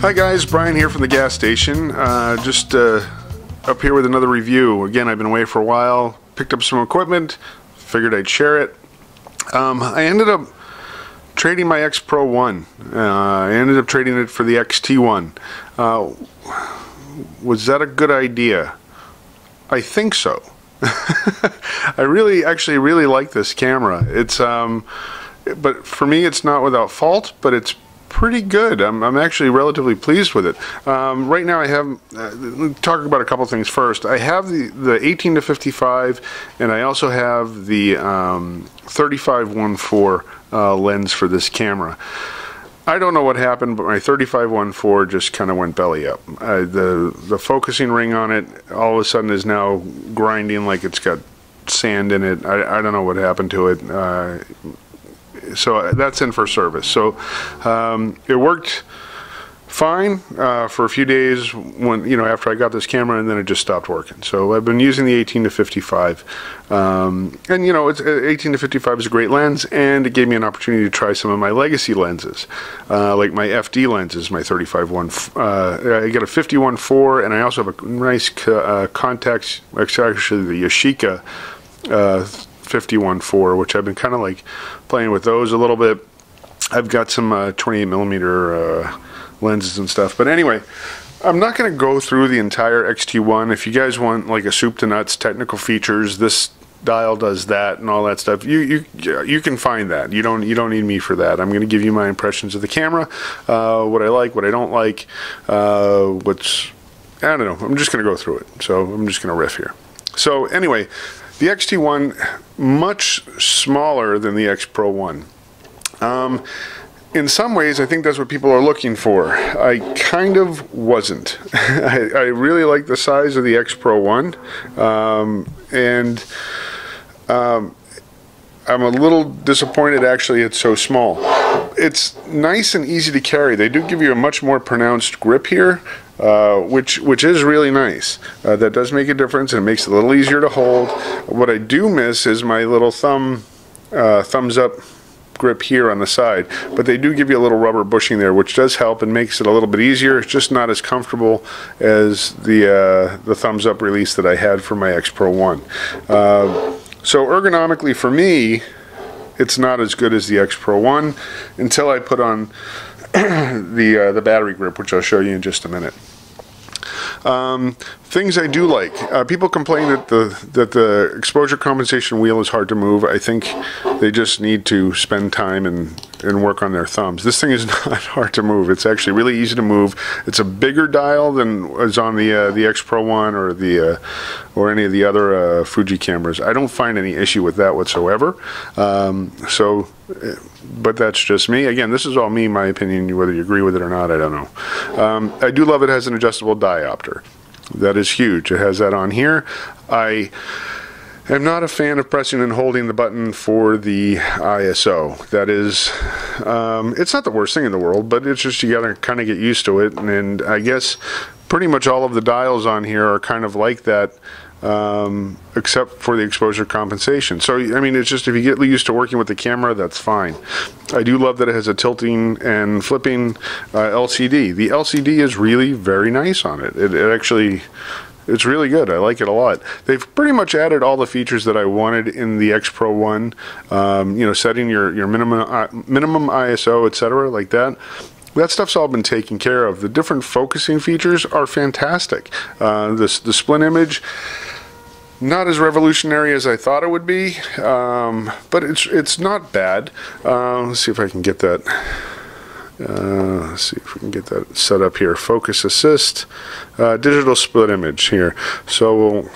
Hi guys, Brian here from the gas station. Just up here with another review. Again, I've been away for a while, picked up some equipment, figured I'd share it. I ended up trading my X Pro 1. I ended up trading it for the X-T1. Was that a good idea? I think so. I actually really like this camera. It's but for me it's not without fault, but it's pretty good. I'm actually relatively pleased with it. Right now I have, talk about a couple things first. I have the 18 to 55, and I also have the 35-1.4 lens for this camera. I don't know what happened, but my 35-1.4 just kind of went belly up. The focusing ring on it all of a sudden is now grinding like it's got sand in it. I don't know what happened to it. So that's in for service. So it worked fine for a few days when, after I got this camera, and then it just stopped working. So I've been using the 18 to 55, and it's 18 to 55 is a great lens, and it gave me an opportunity to try some of my legacy lenses, like my FD lenses, my 35-1. I got a 51-4, and I also have a nice Contax, actually the Yashica 51-4, which I've been kind of like playing with those a little bit. I've got some 28mm lenses and stuff, but anyway, I'm not going to go through the entire X-T1. If you guys want like a soup to nuts technical features, this dial does that and all that stuff, you can find that. You don't need me for that. I'm going to give you my impressions of the camera, what I like, what I don't like, I don't know. I'm just going to go through it. So I'm just going to riff here. So anyway, the X-T1, much smaller than the X Pro 1. In some ways, I think that's what people are looking for. I kind of wasn't. I really like the size of the X Pro 1, and I'm a little disappointed actually it's so small. It's nice and easy to carry. They do give you a much more pronounced grip here, which is really nice. That does make a difference, and it makes it a little easier to hold. What I do miss is my little thumbs up grip here on the side, but they do give you a little rubber bushing there, which does help and makes it a little bit easier. It's just not as comfortable as the thumbs up release that I had for my X Pro 1. So ergonomically for me, it's not as good as the X Pro 1 until I put on the battery grip, which I'll show you in just a minute. Things I do like. People complain that the exposure compensation wheel is hard to move. I think they just need to spend time and work on their thumbs. This thing is not hard to move. It's actually really easy to move. It's a bigger dial than is on the X Pro 1 or any of the other Fuji cameras. I don't find any issue with that whatsoever. But that's just me. Again, this is all me, my opinion. Whether you agree with it or not, I don't know. I do love it has an adjustable diopter. That is huge. It has that on here. I am not a fan of pressing and holding the button for the ISO. That is, it's not the worst thing in the world, but it's just you gotta kind of get used to it. And I guess pretty much all of the dials on here are kind of like that, except for the exposure compensation. So I mean, it's just if you get used to working with the camera, that's fine. I do love that it has a tilting and flipping LCD. The LCD is really very nice on it. It's really good. I like it a lot. They've pretty much added all the features that I wanted in the X Pro 1. Setting your minimum ISO, etc., like that. That stuff's all been taken care of. The different focusing features are fantastic. The split image, not as revolutionary as I thought it would be, but it's not bad. Let's see if I can get that. Let's see if we can get that set up here. Focus assist, digital split image here. So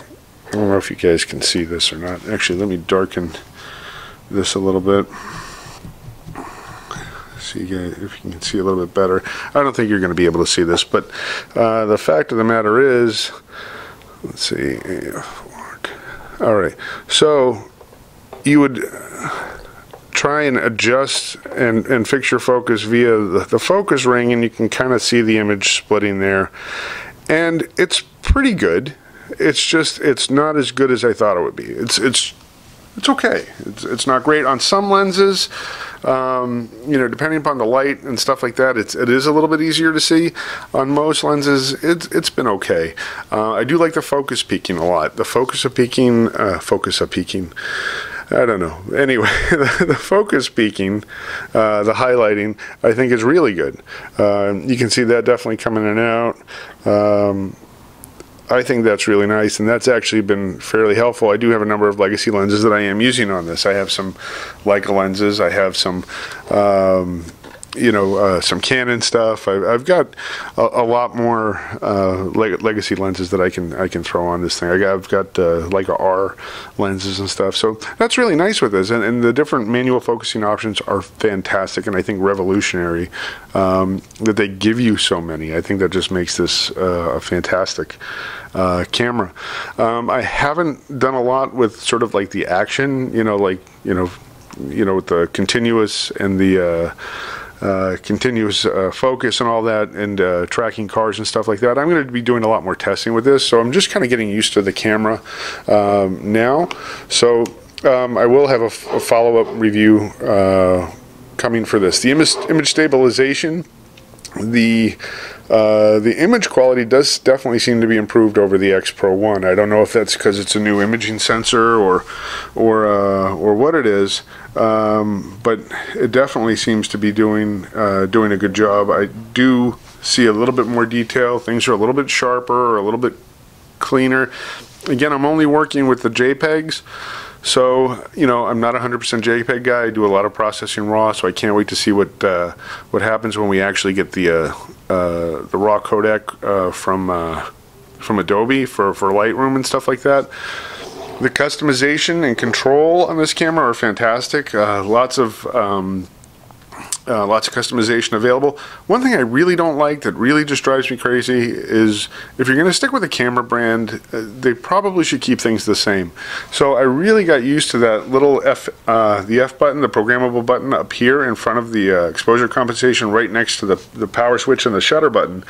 I don't know if you guys can see this or not. Actually, let me darken this a little bit. See you guys, if you can see a little bit better. I don't think you're going to be able to see this, but the fact of the matter is, let's see. All right, so you would try and adjust and fix your focus via the focus ring, and you can kind of see the image splitting there, and it's pretty good. It's just it's not as good as I thought it would be. It's okay. It's not great on some lenses. You know, depending upon the light and stuff like that, it is a little bit easier to see. On most lenses, it's been okay. I do like the focus peaking a lot. The focus of peaking, I don't know. Anyway, the focus peaking, the highlighting, I think is really good. You can see that definitely coming in and out. I think that's really nice, and that's actually been fairly helpful. I do have a number of legacy lenses that I am using on this. I have some Leica lenses. I have some, you know, some Canon stuff. I've got a lot more legacy lenses that I can throw on this thing. I've got Leica R lenses and stuff. So that's really nice with this, and the different manual focusing options are fantastic, and I think revolutionary that they give you so many. I think that just makes this a fantastic camera. I haven't done a lot with sort of like the action, you know, like with the continuous and the continuous focus and all that, and tracking cars and stuff like that. I'm going to be doing a lot more testing with this, so I'm just kind of getting used to the camera now. So I will have a follow-up review coming for this. The image stabilization, the image quality does definitely seem to be improved over the X Pro 1. I don't know if that's because it's a new imaging sensor or what it is, but it definitely seems to be doing a good job. I do see a little bit more detail. Things are a little bit sharper, or a little bit cleaner. Again, I'm only working with the JPEGs. So, you know, I'm not a 100% JPEG guy. I do a lot of processing raw, so I can't wait to see what happens when we actually get the raw codec from Adobe for Lightroom and stuff like that. The customization and control on this camera are fantastic. Lots of customization available. One thing I really don't like, that really just drives me crazy, is if you're going to stick with a camera brand, they probably should keep things the same. So I really got used to that little the F button, the programmable button up here in front of the exposure compensation, right next to the power switch and the shutter button.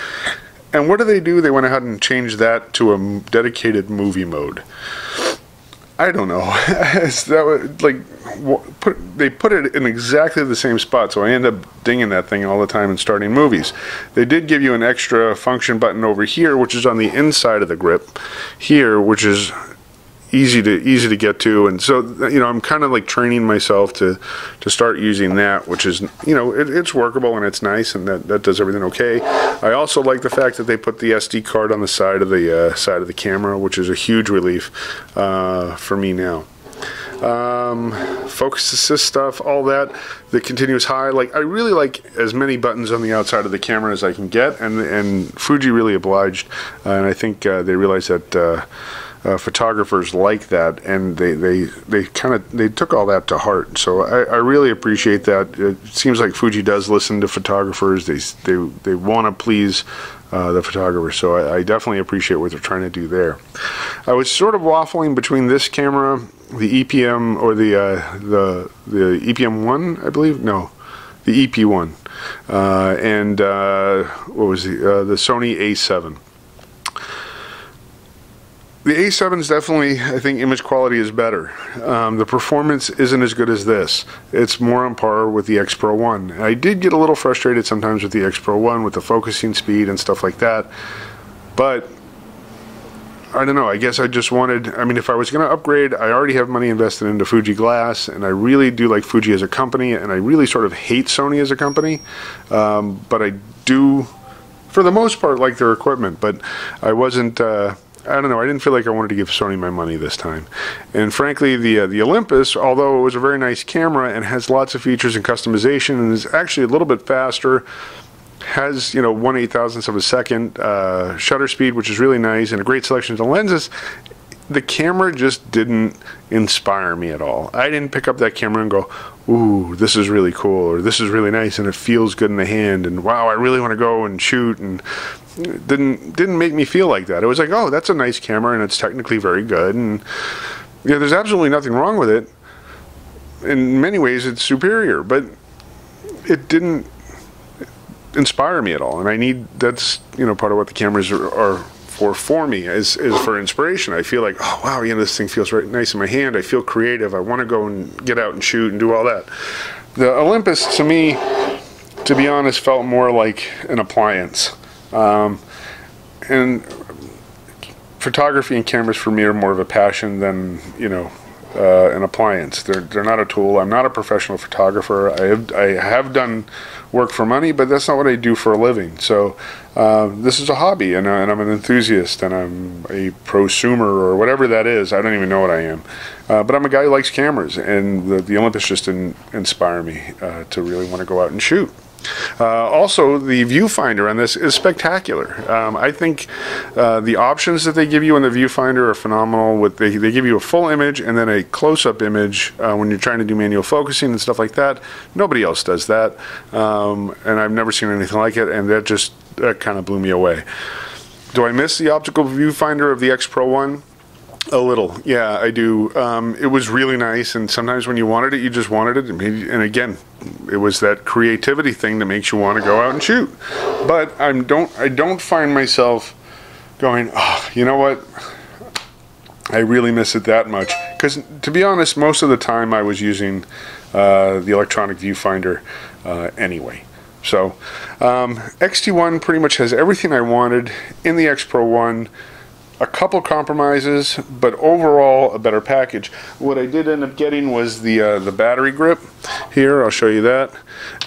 And what do? They went ahead and changed that to a dedicated movie mode. I don't know. They put it in exactly the same spot, so I end up dinging that thing all the time and starting movies. They did give you an extra function button over here, which is on the inside of the grip here, which is easy to get to, and so, you know, I'm kind of like training myself to start using that, which is, you know, it's workable and it's nice, and that does everything okay. I also like the fact that they put the SD card on the side of the camera, which is a huge relief for me now. Focus assist stuff, all that, the continuous high, like, I really like as many buttons on the outside of the camera as I can get, and Fuji really obliged, and I think they realized that photographers like that, and they took all that to heart. So I really appreciate that. It seems like Fuji does listen to photographers. They want to please the photographer. So I definitely appreciate what they're trying to do there. I was sort of waffling between this camera, the EPM, or the EPM1, I believe. No, the EP1, and what was the Sony A7. The A7 is definitely, I think, image quality is better. The performance isn't as good as this. It's more on par with the X Pro 1. I did get a little frustrated sometimes with the X Pro 1 with the focusing speed and stuff like that. But I don't know, I guess I just wanted, I mean, if I was going to upgrade, I already have money invested into Fuji glass, and I really do like Fuji as a company, and I really sort of hate Sony as a company. But I do, for the most part, like their equipment. But I wasn't... I don't know, I didn't feel like I wanted to give Sony my money this time. And frankly, the Olympus, although it was a very nice camera and has lots of features and customization and is actually a little bit faster, has, you know, 1/8,000th of a second shutter speed, which is really nice, and a great selection of lenses, the camera just didn't inspire me at all. I didn't pick up that camera and go, ooh, this is really cool, or this is really nice, and it feels good in the hand, and wow, I really want to go and shoot, and it didn't make me feel like that. It was like, oh, that's a nice camera, and it's technically very good, and yeah, there's absolutely nothing wrong with it. In many ways, it's superior, but it didn't inspire me at all, and that's, you know, part of what the cameras are for me is for inspiration. I feel like, oh wow, you know, this thing feels right nice in my hand. I feel creative. I want to go and get out and shoot and do all that. The Olympus, to me, to be honest, felt more like an appliance. And photography and cameras for me are more of a passion than, you know, an appliance. They're not a tool. I'm not a professional photographer. I have done work for money, but that's not what I do for a living. So this is a hobby, and I'm an enthusiast, and I'm a prosumer, or whatever that is. I don't even know what I am. But I'm a guy who likes cameras, and the Olympus just didn't inspire me to really want to go out and shoot. Also, the viewfinder on this is spectacular. I think the options that they give you in the viewfinder are phenomenal. They give you a full image and then a close-up image when you're trying to do manual focusing and stuff like that. Nobody else does that, and I've never seen anything like it, and that kind of blew me away. Do I miss the optical viewfinder of the X Pro 1? A little, yeah, I do. It was really nice, and sometimes when you wanted it, you just wanted it. And again, it was that creativity thing that makes you want to go out and shoot. But I don't find myself going, oh, you know what? I really miss it that much. Because to be honest, most of the time I was using the electronic viewfinder anyway. So X-T1 pretty much has everything I wanted in the X Pro 1. A couple compromises, but overall a better package. What I did end up getting was the battery grip here. I'll show you that.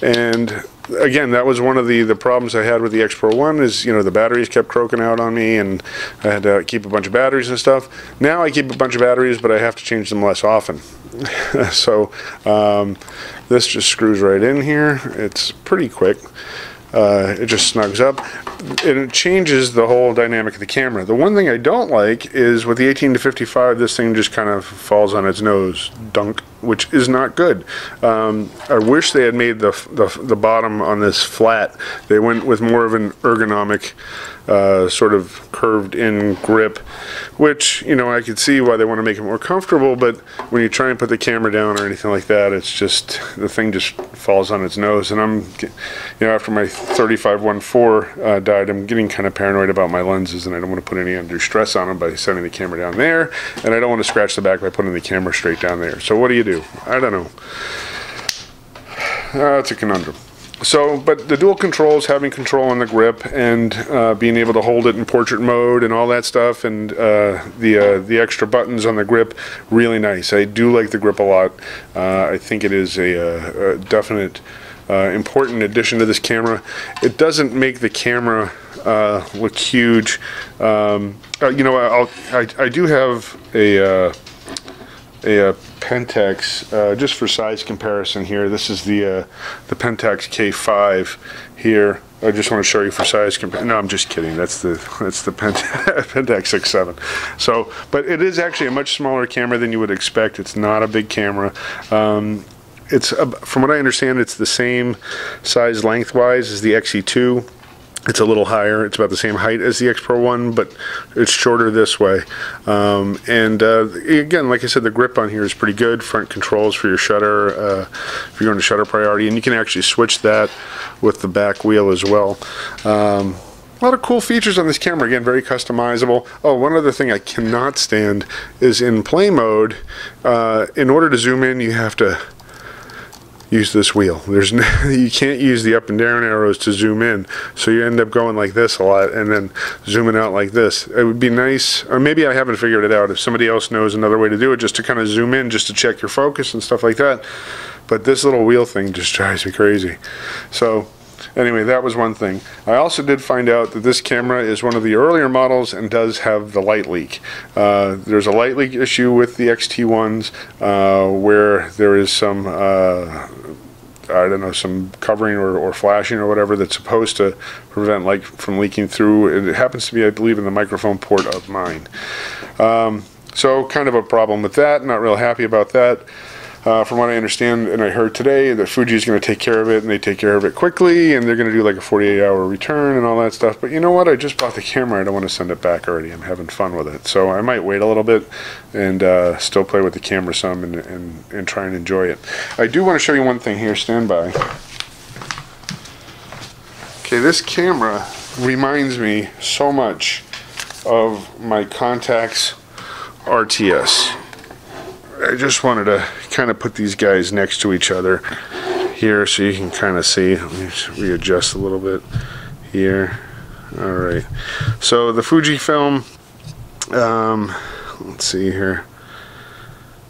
And again, that was one of the problems I had with the X Pro 1 is, you know, the batteries kept croaking out on me, and I had to keep a bunch of batteries and stuff. Now I keep a bunch of batteries, but I have to change them less often. So this just screws right in here. It's pretty quick. It just snugs up, and it changes the whole dynamic of the camera. The one thing I don't like is with the 18 to 55, this thing just kind of falls on its nose, dunk, which is not good. I wish they had made the bottom on this flat. They went with more of an ergonomic sort of curved in grip, which, you know, I could see why they want to make it more comfortable, but when you try and put the camera down or anything like that, it's just, the thing just falls on its nose. And I'm, you know, after my 35-1.4 died, I'm getting kind of paranoid about my lenses, and I don't want to put any undue stress on them by setting the camera down there, and I don't want to scratch the back by putting the camera straight down there. So what do you do? I don't know. It's a conundrum. So, but the dual controls, having control on the grip, and being able to hold it in portrait mode and all that stuff, and the extra buttons on the grip, really nice. I do like the grip a lot. I think it is a definite important addition to this camera. It doesn't make the camera look huge. You know, I do have a Pentax, just for size comparison here. This is the Pentax K5 here. I just want to show you for size comparison. No, I'm just kidding. That's the Pentax X7. So, but it is actually a much smaller camera than you would expect. It's not a big camera. It's from what I understand, it's the same size lengthwise as the XE2. It's a little higher. It's about the same height as the X Pro 1, but it's shorter this way. Again, like I said, the grip on here is pretty good. Front controls for your shutter, if you're going to shutter priority, and you can actually switch that with the back wheel as well. A lot of cool features on this camera. Again, very customizable. Oh, one other thing I cannot stand is in play mode, in order to zoom in, you have to use this wheel. You can't use the up and down arrows to zoom in, so you end up going like this a lot and then zooming out like this. It would be nice, or maybe I haven't figured it out, if somebody else knows another way to do it, just to kind of zoom in, just to check your focus and stuff like that. But this little wheel thing just drives me crazy. So anyway, that was one thing. I also did find out that this camera is one of the earlier models and does have the light leak. There's a light leak issue with the X-T1s where there is some, I don't know, some covering or flashing or whatever that's supposed to prevent light from leaking through. It happens to be, I believe, in the microphone port of mine. So kind of a problem with that. Not real happy about that. From what I understand, and I heard today, that Fuji is going to take care of it, and they take care of it quickly, and they're going to do like a 48-hour return and all that stuff. But you know what? I just bought the camera. I don't want to send it back already. I'm having fun with it. So I might wait a little bit and still play with the camera some and try and enjoy it. I do want to show you one thing here. Stand by. Okay, this camera reminds me so much of my Contax RTS. I just wanted to kind of put these guys next to each other here so you can kind of see. Let me readjust a little bit here. Alright, so the Fujifilm, let's see here.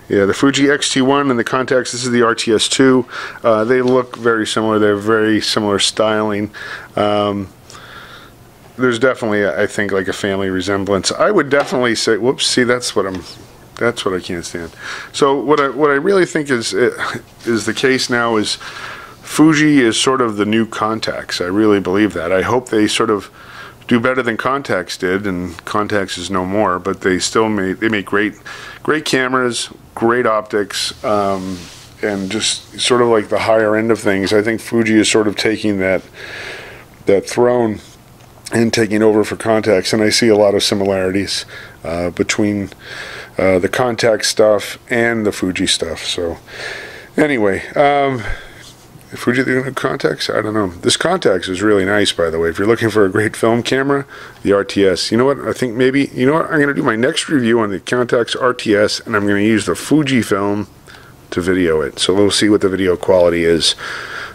Yeah, the Fuji X-T1 and the contacts, this is the RTS2. They look very similar. They have very similar styling. There's definitely, I think, like a family resemblance. I would definitely say, whoops, see, that's what I can't stand. So what I really think is the case now is Fuji is sort of the new contacts. I really believe that. I hope they sort of do better than contacts did, and contacts is no more, but they still make great cameras, great optics, and just sort of like the higher end of things. I think Fuji is sort of taking that throne and taking over for contacts, and I see a lot of similarities between the contact stuff and the Fuji stuff. So anyway, Fuji the contacts, I don't know. This contacts is really nice, by the way. If you're looking for a great film camera, the RTS. You know what? I think maybe, you know what? I'm going to do my next review on the contacts RTS, and I'm going to use the Fujifilm to video it. So we'll see what the video quality is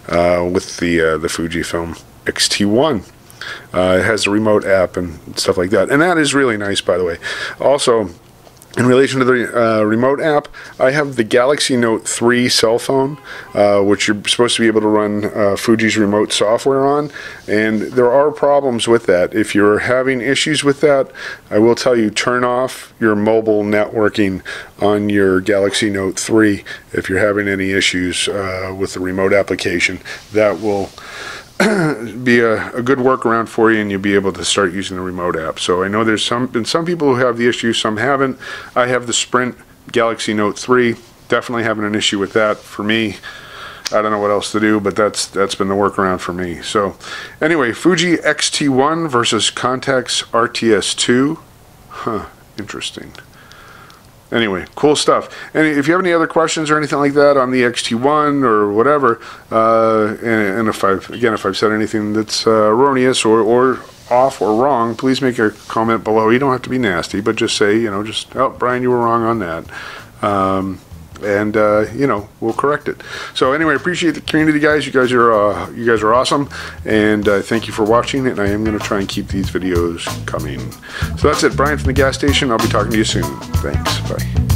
with the Fujifilm X-T1. It has a remote app and stuff like that, and that is really nice, by the way. Also, in relation to the remote app, I have the Galaxy Note 3 cell phone, which you're supposed to be able to run Fuji's remote software on, and there are problems with that. If you're having issues with that, I will tell you, turn off your mobile networking on your Galaxy Note 3 if you're having any issues with the remote application. That will be a good workaround for you, and you'll be able to start using the remote app. So I know there's been some people who have the issue, some haven't. I have the Sprint Galaxy Note 3, definitely having an issue with that. For me, I don't know what else to do, but that's been the workaround for me. So anyway, Fuji X-T1 versus Contacts RTS2. Interesting. Anyway, cool stuff. And if you have any other questions or anything like that on the X-T1 or whatever, and if I've said anything that's erroneous or off or wrong, please make a comment below. You don't have to be nasty, but just say, you know, oh, Brian, you were wrong on that. You know, we'll correct it. So anyway, I appreciate the community, guys. You guys are awesome, and thank you for watching. And I am going to try and keep these videos coming. So that's it, Brian from the gas station. I'll be talking to you soon. Thanks. Bye.